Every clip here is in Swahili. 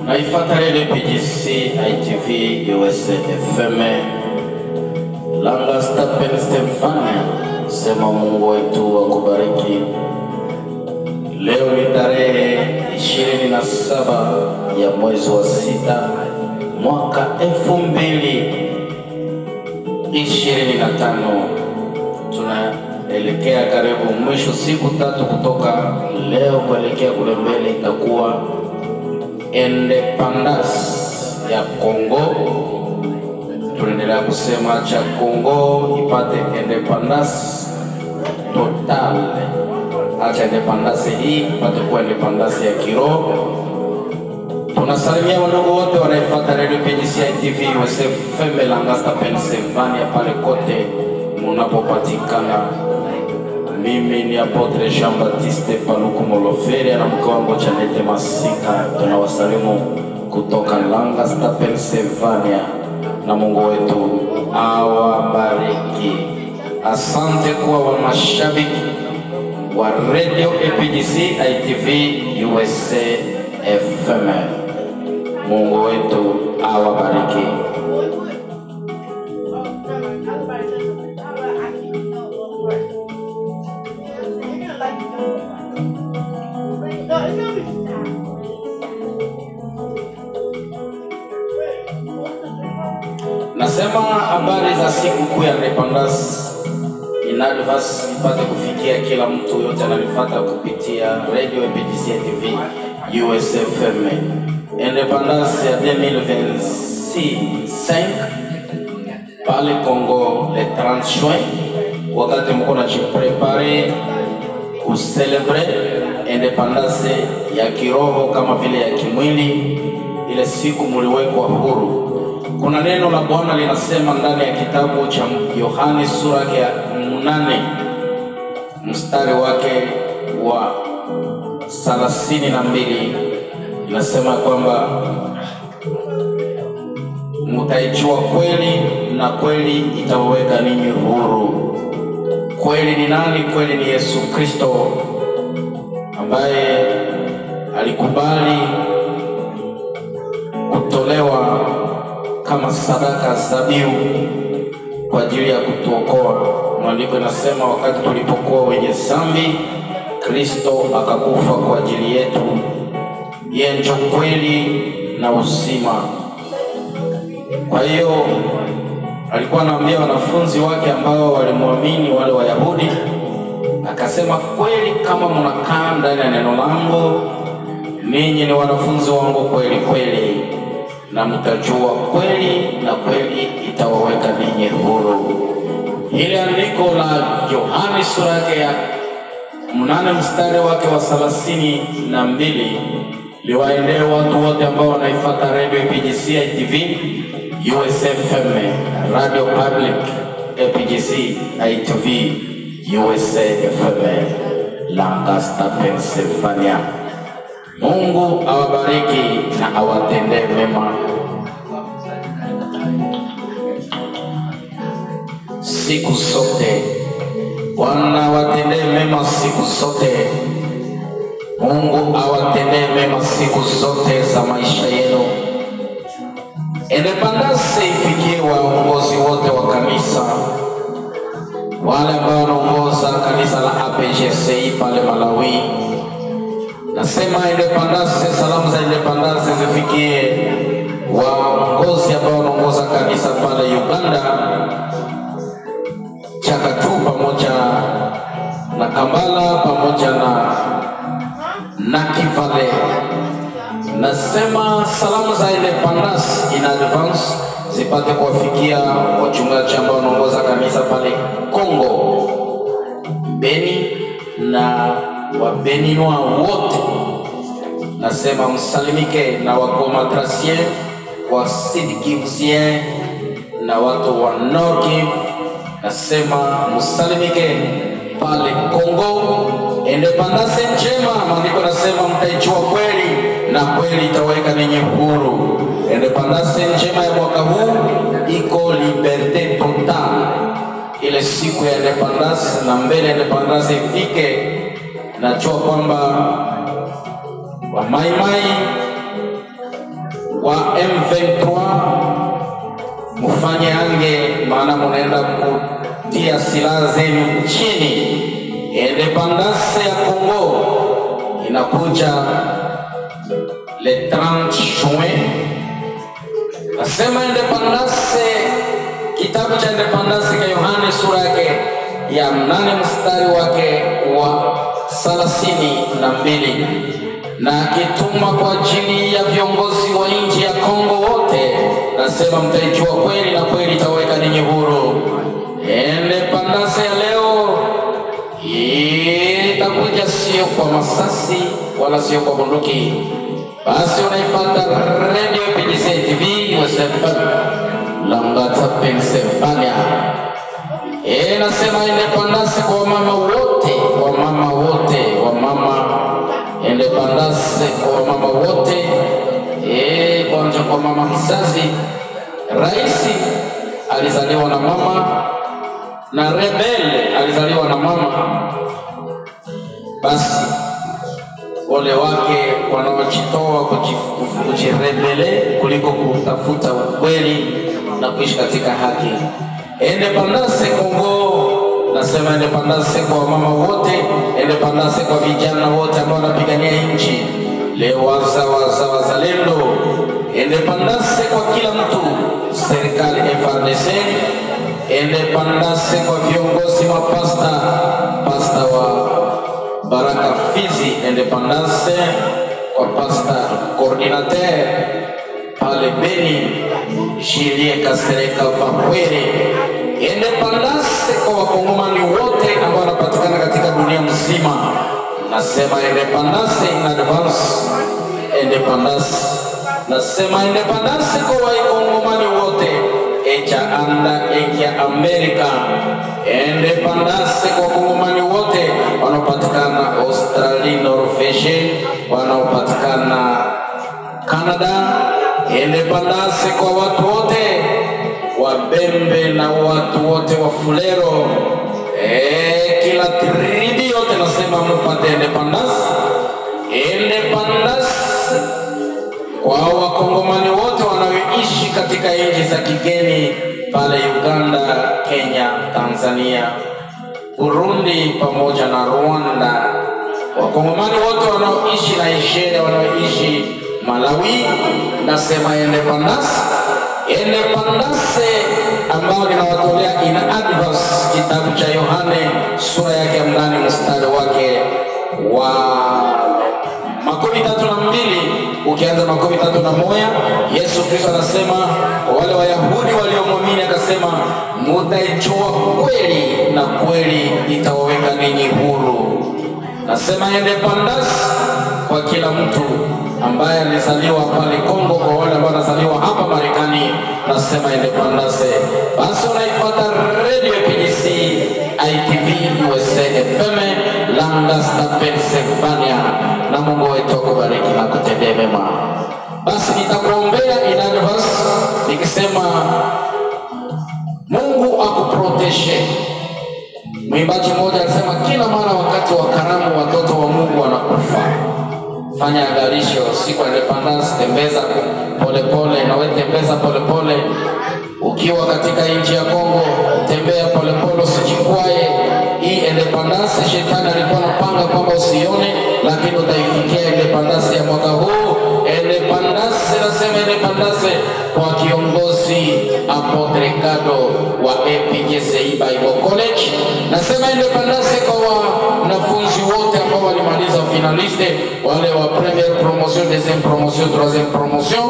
Naifata ile PGC ITV USA FM Lancaster Pennsylvania. Sema Mungu wetu akubariki. Leo ni tarehe 27 ya mwezi wa 6 mwaka 2025. Tunaelekea karibu mwisho, siku 3 kutoka leo kuelekea kule mbele itakuwa independence ya Kongo. Tunaendelea kusema cha Kongo ipate independence total. Acha independence hii ipate kuwa independence ya kiroho. Tunasalimia wandugu wote wanaofuata Radio PGC TV USA FM Lancaster Pennsylvania pale kote mnapopatikana. Mimi ni Apotre Jean Baptiste Paluku Moloferi na mke wangu Janete Masika. Tunawasalimu kutoka Lancaster Pennsylvania na Mungu wetu awabariki. Asante kwa mashabiki wa Radio PGC ITV USA FM. Mungu wetu awabariki. Nasema habari za siku kuu ya Independence in advance ipate kufikia kila mtu yote ananifuata kupitia Radio PGC TV USA FM. Independence ya 2025 pale Congo le 30 juin, wakati mko na jiprepare ku celebrate independence ya kiroho kama vile ya kimwili. Ile siku muliwekwa huru. Kuna neno la Bwana linasema ndani ya kitabu cha Yohane sura ya 8 mstari wake wa 32, inasema kwamba mtaijua kweli na kweli itawaweka ninyi huru. Kweli ni nani? Kweli ni Yesu Kristo ambaye alikubali kutolewa kama sadaka zabihu kwa ajili ya kutuokoa. Maandiko yanasema wakati tulipokuwa wenye dhambi, Kristo akakufa kwa ajili yetu. Yeye ndiye kweli na uzima. Kwa hiyo alikuwa anaambia wanafunzi wake ambao walimwamini, wale Wayahudi, akasema kweli kama mnakaa ndani ya neno langu, ninyi ni wanafunzi wangu kweli kweli, na mtajua kweli na kweli itawaweka ninyi huru. Ile andiko la Yohane sura ya 8 mstari wake wa 32 liwaendee watu wote ambao wanaifuata Radio PGC TV USA FM, Radio Public PGC ITV USA FM Lancaster Pennsylvania. Mungu awabariki na awatendee mema. Siku zote Bwana awatendee mema siku zote. Mungu awatendee mema siku zote za maisha yenu. Independence ifikie waongozi wote wa kanisa, wale ambao wanaongoza kanisa la APGCI pale Malawi. Nasema independence, salamu za independence zifikie waongozi ambao wanaongoza kanisa pale Uganda, Chakatu pamoja na Kampala pamoja na Kivale. Nasema salamu za independence in advance zipate kuwafikia wachungaji ambao wanaongoza kanisa pale Kongo, Beni na Wabeninois wote. Nasema msalimike na Wakomatrasien, wa Sud Kivusien na watu wa Nord Kivu. Nasema msalimike pale Kongo. Independence njema, maandiko nasema mtaijua kweli na kweli itaweka ninyi huru. Independence njema ya mwaka huu iko liberte total. Ile siku ya independence na mbele ya independence ifike, najua kwamba wa Mai Mai wa M23 mufanye ange, maana munaenda kutia silaha zenu chini. Independence ya Kongo inakuja le 30 juin. Nasema independence, kitabu cha independence kwa Yohane sura yake ya 8 mstari wake wa 32, na kituma kwa ajili ya viongozi wa nchi ya Kongo wote, nasema mtaijua kweli na kweli itaweka ninyi huru. Independence ya leo itakuja sio kwa masasi wala sio kwa bunduki. Basi unaifuata Radio PGC TV USF Langata Pennsylvania. Nasema independence kwa mama wote, wa mama wote, wa mama. Independence kwa mama wote. Kwanza kwa mama mzazi. Rais alizaliwa na mama, na rebel alizaliwa na mama. Basi wale wake wanaojitoa kujirebele kuliko kutafuta ukweli na kuishi katika haki. Independence Kongo, nasema independence kwa mama wote, independence kwa vijana wote ambao wanapigania nchi. Leo wazalendo, independence kwa kila mtu, serikali FARDC, independence kwa viongozi wa pasta wa Baraka Fizi, independence kwa pasta coordinateur pale Beni Julien Kasereka Fakwere. Independence kwa wakongomani wote ambao wanapatikana katika dunia mzima. Nasema independence in advance. Independence, nasema independence kwa wakongomani wote, echa anda ekia Amerika. Independence kwa wakongomani wote wanapatikana Australia, Norvege, wanapatikana Canada. Independence kwa watu wote wa Bembe na watu wote wa Fulero, kila tribi yote nasema mpate independence. Independence kwa wakongomani wote wanaoishi katika nchi za kigeni pale Uganda, Kenya, Tanzania, Burundi pamoja na Rwanda. Wakongomani wote wanaoishi Nigeria, wanaoishi Malawi, nasema independence. Independence ambao ninawatolea in advance kitabu cha Yohane sura yake ya 8 mstari wake wa 32, ukianza 31. Yesu Kristo anasema kwa wale Wayahudi waliomwamini, akasema mutaijua kweli na kweli itawaweka ninyi huru. Nasema independence kwa kila mtu ambaye alizaliwa pale Kongo, kwa wale ambao wanazaliwa hapa Marekani, nasema independence. Basi unaifuata Radio PGC ITV USA FM Lancaster Pennsylvania, na Mungu wetu akubariki na kutendea mema. Basi nitakuombea in advance nikisema Mungu akuprotege. Mwimbaji mmoja alisema kila mara wakati wa karamu watoto wa Mungu wanakufa. Fanya angalisho, siku ya independence, tembeza polepole, na wewe tembeza polepole. Ukiwa katika nchi ya Kongo, tembea polepole, usijikwae. Hii independence shetani alikuwa anapanga kwamba usione, lakini utaifikia independence ya mwaka huu. Independence, nasema independence kwa kiongozi Apotre Kado wa APGCI Bible College. Nasema independence kwa wanafunzi wote ambao walimaliza finaliste, wale wa première promotion, deuxième promotion, troisième promotion.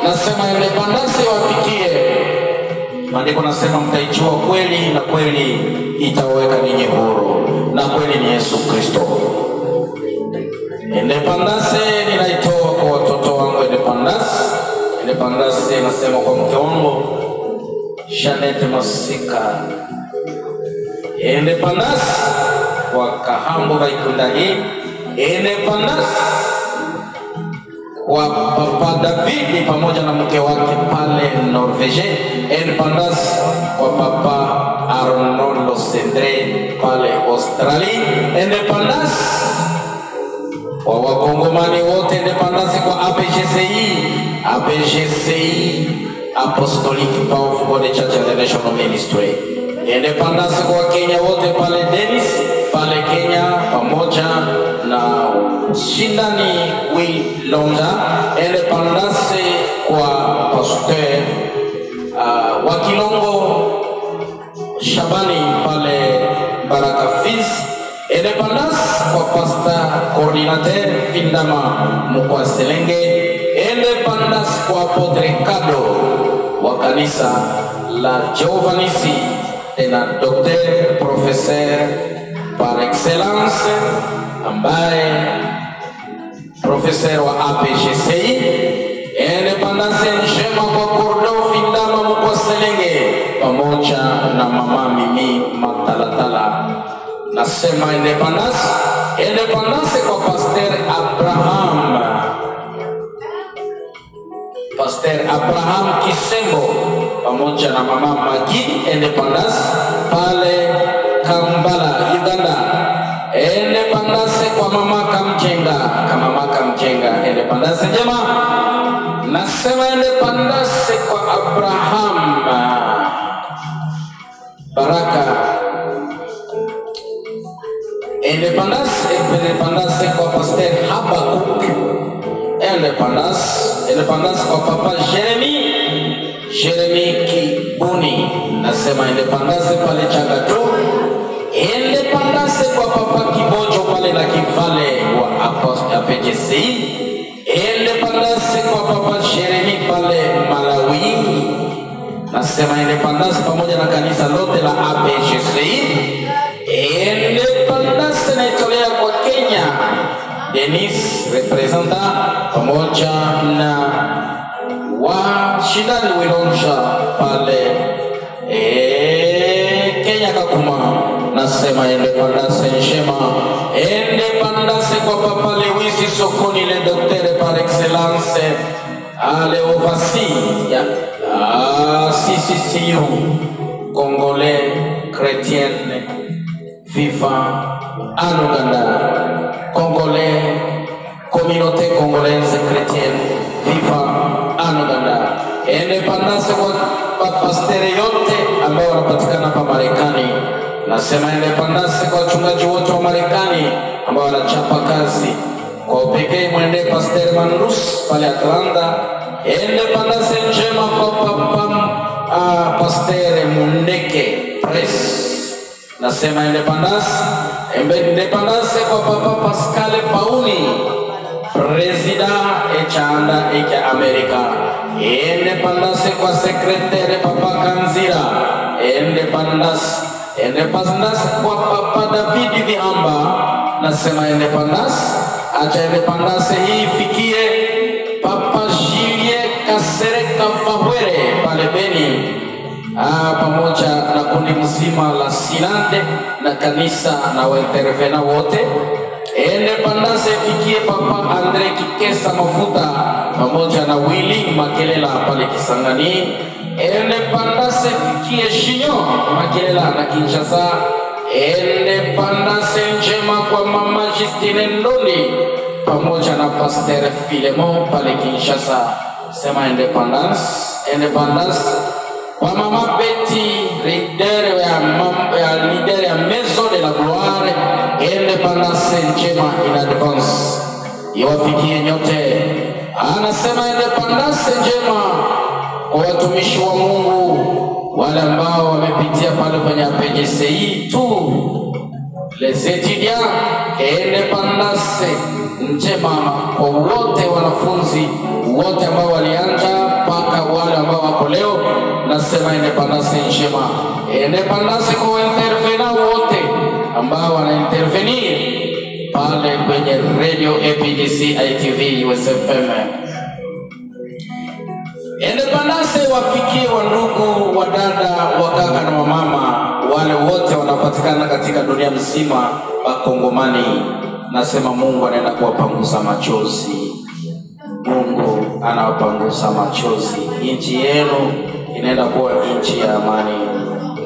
Nasema independence wafikie. Maandiko nasema mtaijua kweli na kweli itawaweka ninyi huru, na kweli ni Yesu Kristo. Independence ninaitoa kwa watoto wangu. Independence nasema kwa mke wangu Janet Masika. Independence kwa Kahambo Vaikundagi. Independence kwa Papa David pamoja na mke wake pale Norvege. Independence kwa Papa Arnoldo Sendre pale Australia. Independence kwa wakongomani wote. Independence kwa APGCI Apostolic Powerful Body Church International Ministry. Independence kwa Kenya wote pale Dennis pale Kenya pamoja na Shindani Wilonda. Independence kwa Pastor wa Kilongo Shabani pale Baraka Fiz. Independence kwa Pastor Coordinateur Findama Mukwa Selenge. Independence kwa Apotre Kado wa kanisa la Giovanisi tena Docteur Professeur par excellence ambaye professeur wa APGCI. Independence njema kwa Kordo Findama Mukwa Selenge pamoja na mama Mimi Matalatala. Nasema independence. Independence kwa Pastor Abraham Kisembo pamoja na mama Magi. Independence pale Kampala Uganda. Independence kwa mama Kamjenga. Independence njema. Nasema independence kwa Abraham Baraka. Independence kwa Pastor Habakuk. Independence kwa Papa Jeremy Kibuni. Nasema independence pale Chagato. Independence kwa Papa Kibojo pale na Kivale wa APGCI. Independence kwa Papa Jeremy pale Malawi. Nasema independence pamoja na kanisa lote la APGCI. Independence naitolea kwa Kenya. Denis representa pamoja na Shindani Wilonsha pale Kenya Kakuma. Nasema independence njema. Independence kwa Papa Lewisi Sokoni le docteur par excellence ale ovasi ya CCCU Congolais chrétienne FIFA en Ouganda. Congolais, communauté congolaise chrétienne, FIFA en Uganda. Independence kwa pastori yote ambao wanapatikana hapa Marekani. Nasema independence kwa wachungaji wote wa Marekani ambao wanachapa kazi. Kwa pekee mwende Pastor Mandus pale Atlanta. Independence njema kwa Papa Pastor Mundeke Press. Nasema independence kwa Papa Pascal Pauni President Echanda Eka America. Independence kwa Secretary Papa Kanzira. Independence kwa Papa David Vihamba. Nasema independence. Acha independence hii ifikie Papa Julien Kasereka Fahwere pale Beni. Pamoja na kundi mzima la Sinande na kanisa na waintervena wote. Independence ifikie Papa Andre Kikesa Mafuta pamoja na Willy Makelela pale Kisangani. Independence ifikie Shinyo Makelela na Kinshasa. Independence njema kwa mama Justine Ndondi pamoja na Pastor Filemon pale Kinshasa. Sema independence. Kwa mama Betty, leader ya Maison de la Gloire. Independence njema in advance iwafikie nyote. Anasema independence njema kwa watumishi wa Mungu wale ambao wamepitia pale kwenye APGCI tu, les étudiants. Independence njema kwa wote wanafunzi wote ambao walianza mpaka wale ambao wako leo. Nasema independence njema. Independence kwa intervena wote ambao wana intervenir pale kwenye radio APGCI ITV USFM. Independence wafikie wa ndugu, wa dada, wa kaka na mama wale wote wanapatikana katika dunia mzima wa Kongomani. Nasema Mungu anaenda kuwapangusa machozi. Mungu anawapangusa machozi. Nchi yenu inaenda kuwa nchi ya amani.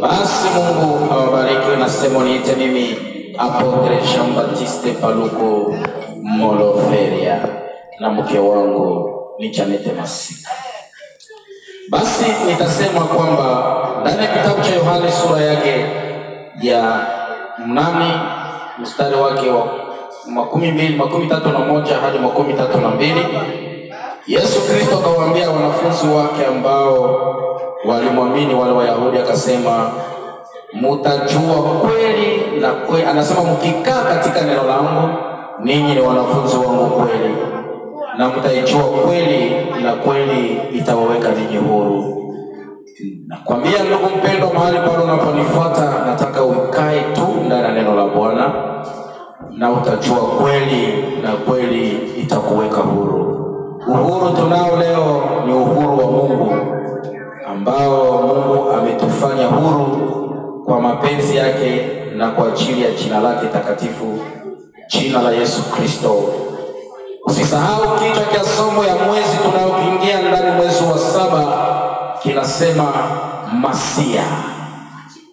Basi Mungu awabariki. Nasema niite mimi Apotre Jean-Baptiste Paluku Moloferia na mke wangu ni Janete Masika. Basi nitasema kwamba ndani ya kitabu cha Yohane sura yake ya 8 mstari wake wa 31 hadi 32, Yesu Kristo akawaambia wanafunzi wake ambao walimwamini wale Wayahudi, akasema mutajua kweli na kweli. Anasema mkikaa katika neno langu ninyi ni wanafunzi wangu kweli, na mtaijua kweli na kweli itawaweka ninyi huru. Nakwambia ndugu mpendwa, mahali pale unaponifuata, nataka ukae tu ndani ya neno la Bwana na utajua kweli na kweli itakuweka huru. Uhuru tunao leo ni uhuru wa Mungu, ambao Mungu ametufanya huru kwa mapenzi yake na kwa ajili ya jina lake takatifu, jina la Yesu Kristo. Usisahau kichwa cha somo ya mwezi tunaoingia ndani, mwezi wa 7, kinasema Masia.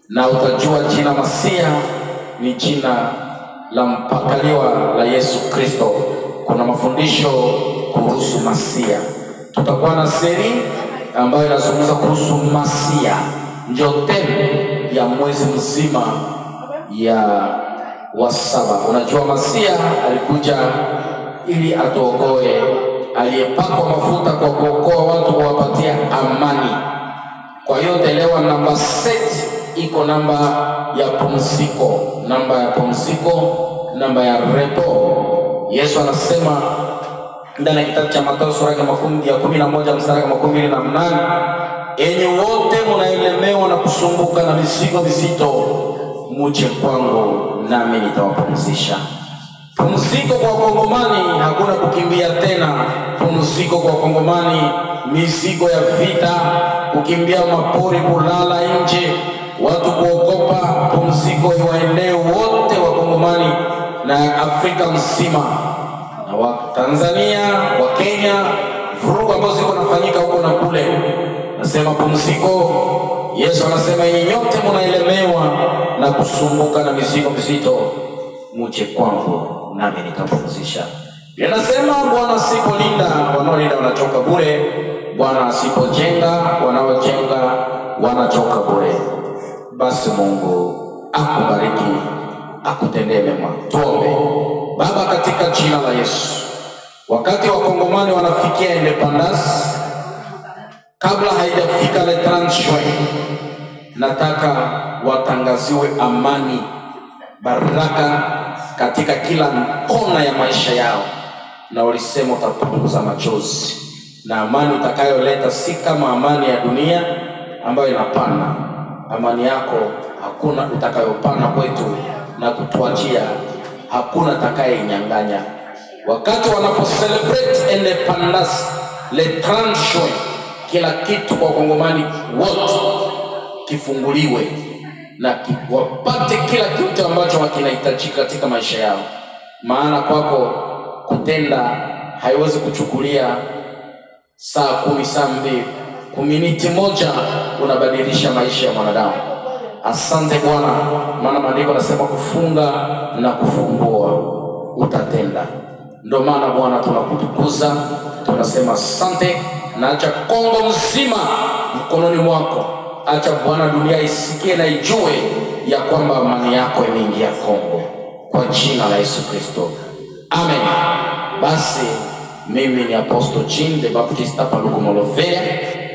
Na utajua jina Masia ni jina la mpakaliwa la Yesu Kristo. Kuna mafundisho kuhusu Masia. Tutakuwa na seri ambayo inazungumza kuhusu Masia, ndio temu ya mwezi mzima ya wa 7. Unajua Masia alikuja ili atuokoe, aliyepakwa mafuta kwa kuokoa watu, kuwapatia amani. Kwa hiyo telewa namba 7 iko namba ya pumziko, namba ya pumziko, namba ya repo. Yesu anasema ndani ya kitabu cha Mathayo sura ya 11 mstari wa 28, enyi wote mnaelemewa na kusumbuka na mizigo mizito, muje kwangu nami nitawapumzisha. Pumziko kwa Kongomani, hakuna kukimbia tena. Pumziko kwa Kongomani, mizigo ya vita, kukimbia mapori, kulala nje, watu kuogopa. Pumziko iwaendee wote wa Kongomani na Afrika mzima, na wa Tanzania, wa Kenya, vurugu ambazo ziko nafanyika huko na kule. Nasema pumziko. Yesu anasema nyote mnaelemewa na kusumbuka na mizigo mizito, muje kwangu nami nitapumzisha. Yanasema Bwana asipolinda wanaolinda wanachoka bure, Bwana asipojenga wanaojenga wanachoka bure. Basi Mungu akubariki, akutendee mema. Tuombe. Baba, katika jina la Yesu, wakati wa Kongomani wanafikia independence, kabla haijafika le 30 Juin, nataka watangaziwe amani, baraka katika kila kona ya maisha yao. Na ulisema utapunguza machozi, na amani utakayoleta si kama amani ya dunia ambayo inapana. Amani yako hakuna utakayopana kwetu na kutuachia, hakuna atakayeinyang'anya. Wakati wanapo celebrate independence le 30 Juin, kila kitu kwa Kongomani wote kifunguliwe na wapate kila kitu ambacho kinahitajika katika maisha yao. Maana kwako kutenda haiwezi kuchukulia saa 10, saa 2, kuminiti moja unabadilisha maisha ya mwanadamu. Asante Bwana, maana maandiko yanasema kufunga na kufungua utatenda. Ndio maana Bwana tunakutukuza, tunasema asante, na acha Kongo mzima mkononi mwako. Acha Bwana dunia isikie na ijue ya kwamba amani yako imeingia Kongo, kwa jina la Yesu Kristo. Amen. Basi mimi ni Apostle Jean-Baptiste Paluku Moloferia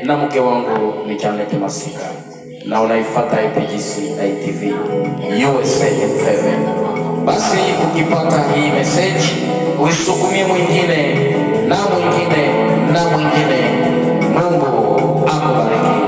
na mke wangu ni Janete Masika, na unaifuata IPGC ITV USA FM. Basi ukipata hii message uisukumie mwingine na mwingine na mwingine. Mungu akubariki.